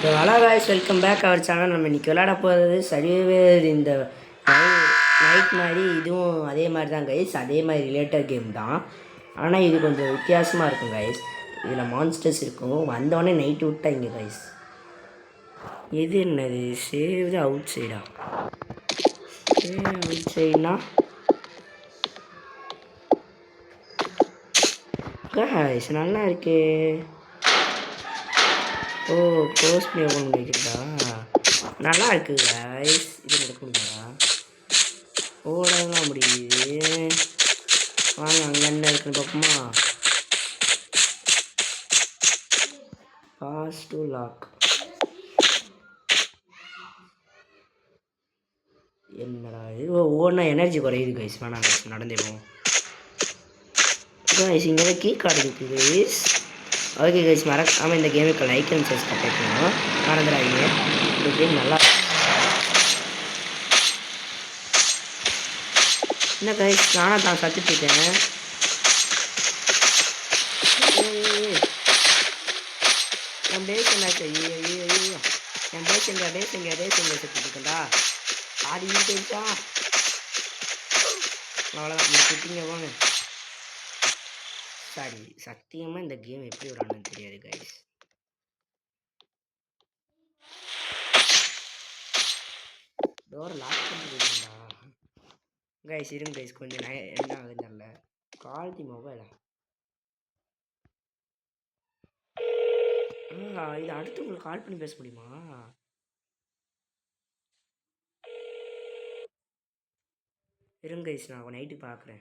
So hello guys, welcome back our channel. நம்ம இன்றைக்கி விளையாட போகிறது சரிவே இந்த நைட் மாதிரி. இதுவும் அதே மாதிரி தான் கைஸ், அதே மாதிரி ரிலேட்டட் கேம் தான். ஆனால் இது கொஞ்சம் வித்தியாசமாக இருக்கும் கைஸ். இதில் மான்ஸ்டர்ஸ் இருக்கும். வந்தோடனே நைட்டு விட்டாங்க கைஸ். எது என்னது? சேவ் அவுட் சைடா? சேவ் அவுட் சைட்னா கைஸ் நல்லா இருக்கே. ஓ, க்ளோஸ் ப்ளே ஓப்பன் பண்ணிக்கிறதா? நல்லா இருக்கு கைஸ். இது எடுக்கணுங்களா? ஓடலாம் முடியுது. வாங்க, அங்கே என்ன இருக்குன்னு பார்ப்போமா? Pass to lock. என்னடா இது? ஓடனா எனர்ஜி குறையுது கைஸ். வேணாம் கைஸ், நடந்துடுவோம் கைஸ். இங்கே கீ கார்டு இருக்குது கைஸ். ஓகே கைஸ், மறக்காமல் இந்த கேமுக்கு லைக் அண்ட் சப்ஸ்கிரைப் பண்ணணும், மறந்துடாதீங்க. இந்த கேம் நல்லா என்ன கைஸ், நானும் தான் சத்துட்ருக்கேன். என் பேஸ் என்னாச்சு? ஐயோ, என் பேஸ் எங்க சத்துட்ருக்கேன்டா. ஆடி போயிடுச்சா? அவ்வளோதான், முடிச்சுட்டிங்க போங்க. சாரி, சத்தியமாக இந்த கேம் எப்படி விளாடணும்னு தெரியாது கைஸ். டோரை லாக் பண்ணிட்டு போயிருக்கா கைஸ். இருங்க கைஸ், கொஞ்சம் என்ன ஆகுதுன்னு தெரியல. குவாலிட்டி மொபைலா? இது அடுத்து உங்களுக்கு கால் பண்ணி பேச முடியுமா? இருங்க கைஸ், நான் நைட்டு பார்க்குறேன்.